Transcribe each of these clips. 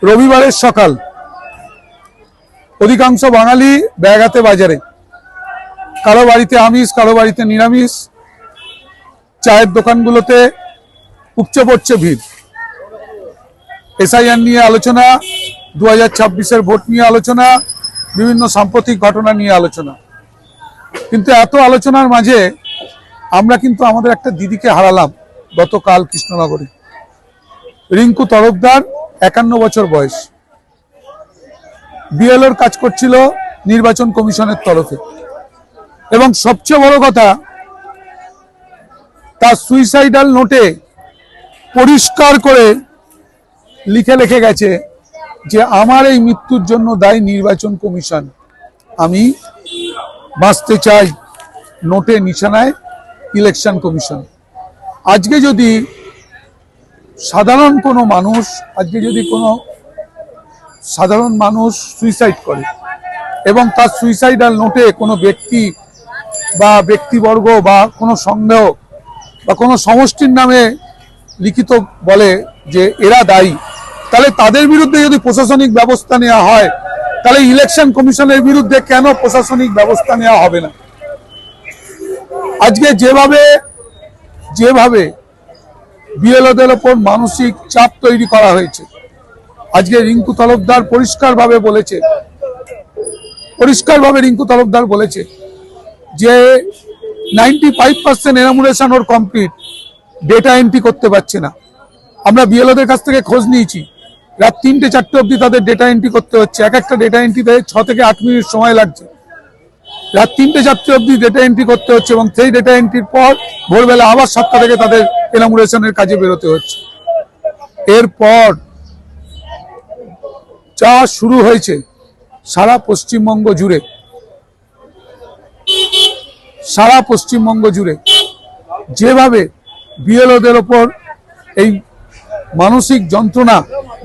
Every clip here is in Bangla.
রবিবারের সকাল অধিকাংশ বাঙালি ব্যাঘাতে বাজারে, কারো বাড়িতে আমিষ, কারো বাড়িতে নিরামিষ। চায়ের দোকানগুলোতে উপচে পড়ছে ভিড়। এসআইআর নিয়ে আলোচনা, 2026-এর ভোট নিয়ে আলোচনা, বিভিন্ন সাম্প্রতিক ঘটনা নিয়ে আলোচনা। কিন্তু এত আলোচনার মাঝে আমরা কিন্তু আমাদের একটা দিদিকে হারালাম গতকাল কৃষ্ণনগরে। রিঙ্কু তরফদার, 51 বছর বয়স, বিএলওর কাজ করছিল নির্বাচন কমিশনের তরফে। এবং সবচেয়ে বড় কথা, তার সুইসাইডাল নোটে পরিষ্কার করে লিখে গেছে যে আমার এই মৃত্যুর জন্য দায়ী নির্বাচন কমিশন, আমি বাঁচতে চাই নোটে নিশানায় ইলেকশন কমিশন। আজকে যদি সাধারণ কোনো মানুষ সুইসাইড করে এবং তার সুইসাইডাল নোটে কোনো ব্যক্তি বা ব্যক্তিবর্গ বা কোনো সন্দেহ বা কোনো সমষ্টির নামে লিখিত বলে যে এরা দায়ী, তাহলে তাদের বিরুদ্ধে যদি প্রশাসনিক ব্যবস্থা নেওয়া হয়, তাহলে ইলেকশন কমিশনের বিরুদ্ধে কেন প্রশাসনিক ব্যবস্থা নেওয়া হবে না? আজকে যেভাবে বিএলওদের ওপর মানসিক চাপ তৈরি করা হয়েছে, আজকে রিঙ্কু তরফদার পরিষ্কারভাবে বলেছে যে 95% এনামুরেশন ওর কমপ্লিট, ডেটা এন্ট্রি করতে পারছে না। আমরা বিএলওদের কাছ থেকে খোঁজ নিয়েছি, রাত 3টে-4টে অবধি তাদের ডেটা এন্ট্রি করতে হচ্ছে। একটা ডেটা এন্ট্রিতে 6 থেকে 8 মিনিট সময় লাগছে। রাত 3টে-4টে অবধি ডেটা এন্ট্রি করতে হচ্ছে এবং সেই ডেটা এন্ট্রির পর ভোরবেলা আবার 7টা থেকে তাদের এনামুরেশনের কাজে বেরোতে হচ্ছে। এরপর যা শুরু হয়েছে সারা পশ্চিমবঙ্গ জুড়ে, যেভাবে বিএলওদের ওপর এই মানসিক যন্ত্রণা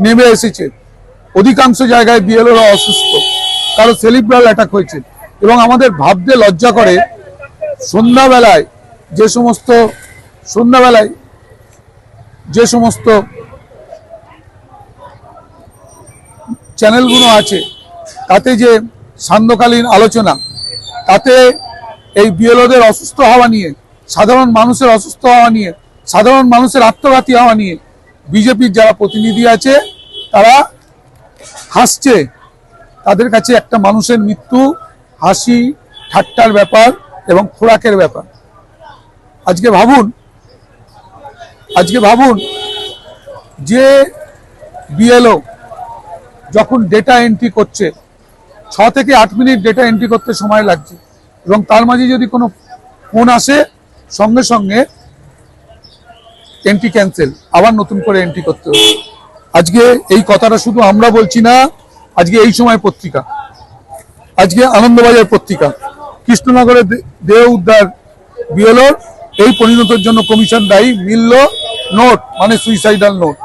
নেমে এসেছে, অধিকাংশ জায়গায় বিএলওরা অসুস্থ, কারো সেরিব্রাল অ্যাটাক হয়েছে। এবং আমাদের ভাবতে লজ্জা করে, সন্ধ্যাবেলায় যে সমস্ত চ্যানেলগুলো আছে, তাতে যে সান্ধ্যকালীন আলোচনা, তাতে এই বিএলওদের অসুস্থ হওয়া নিয়ে, সাধারণ মানুষের অসুস্থ হওয়া নিয়ে, সাধারণ মানুষের আত্মঘাতী হওয়া নিয়ে বিজেপির যারা প্রতিনিধি আছে তারা হাসছে। তাদের কাছে একটা মানুষের মৃত্যু হাসি ঠাট্টার ব্যাপার এবং খোরাকের ব্যাপার। আজকে ভাবুন যে বিএলও যখন ডেটা এন্ট্রি করছে, 6 থেকে 8 মিনিট ডেটা এন্ট্রি করতে সময় লাগছে, এবং তার মাঝে যদি কোনো ফোন আসে, সঙ্গে সঙ্গে এন্ট্রি ক্যান্সেল, আবার নতুন করে এন্ট্রি করতে হবে। আজকে এই কথাটা শুধু আমরা বলছি না, আজকে এই সময় পত্রিকা, আজকে আনন্দবাজার পত্রিকা, কৃষ্ণনগরের দেহ উদ্ধার বিএলওর এই পরিণতির জন্য কমিশন দায়ী, মিলল নোট মানে সুইসাইডাল নোট।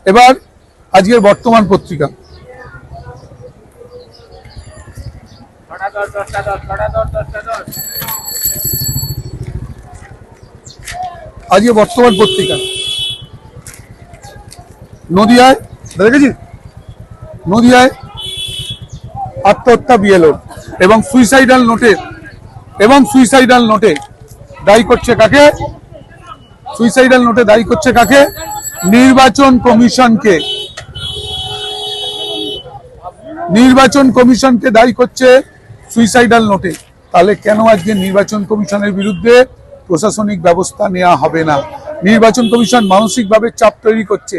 এবার আজকের বর্তমান পত্রিকা, নদিয়ায় আত্মহত্যা বিএলওর এবং সুইসাইডাল নোটে দায়ী করছে কাকে? নির্বাচন কমিশনকে দায়ী করছে সুইসাইডাল নোটে। তাহলে কেন আজকে নির্বাচন কমিশনের বিরুদ্ধে প্রশাসনিক ব্যবস্থা নেওয়া হবে না? নির্বাচন কমিশন মানসিকভাবে চাপ তৈরি করছে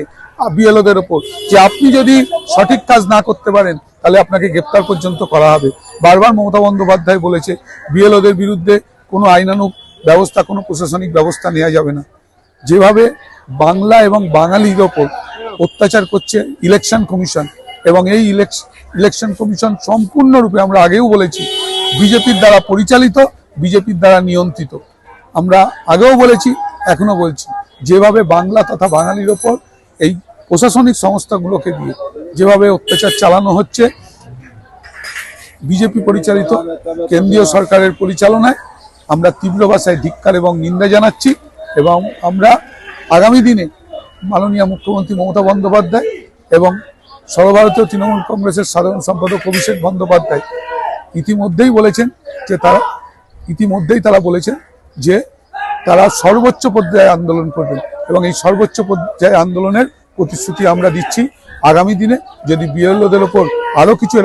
বিএলওদের ওপর, যে আপনি যদি সঠিক কাজ না করতে পারেন তাহলে আপনাকে গ্রেপ্তার পর্যন্ত করা হবে। বারবার মমতা বন্দ্যোপাধ্যায় বলেছে বিএলওদের বিরুদ্ধে কোনো আইনানুগ ব্যবস্থা, কোনো প্রশাসনিক ব্যবস্থা নেওয়া যাবে না। যেভাবে বাংলা এবং বাঙালির ওপর অত্যাচার করছে ইলেকশন কমিশন, এবং এই ইলেকশন কমিশন সম্পূর্ণরূপে, আমরা আগেও বলেছি, বিজেপির দ্বারা পরিচালিত, বিজেপির দ্বারা নিয়ন্ত্রিত। আমরা আগেও বলেছি, এখনো বলছি, যেভাবে বাংলা তথা বাঙালির ওপর এই প্রশাসনিক সংস্থাগুলোকে দিয়ে যেভাবে অত্যাচার চালানো হচ্ছে বিজেপি পরিচালিত কেন্দ্রীয় সরকারের পরিচালনায়, আমরা তীব্র ভাষায় ধিক্কার এবং নিন্দা জানাচ্ছি। এবং আমরা আগামী দিনে মাননীয় মুখ্যমন্ত্রী মমতা বন্দ্যোপাধ্যায় এবং সর্বভারতীয় তৃণমূল কংগ্রেসের সাধারণ সম্পাদক অভিষেক বন্দ্যোপাধ্যায় ইতিমধ্যেই বলেছেন যে তারা সর্বোচ্চ পর্যায়ে আন্দোলন করবেন এবং এই সর্বোচ্চ পর্যায়ে আন্দোলনের প্রতিশ্রুতি আমরা দিচ্ছি। আগামী দিনে যদি বিএলওদের ওপর আরো কিছু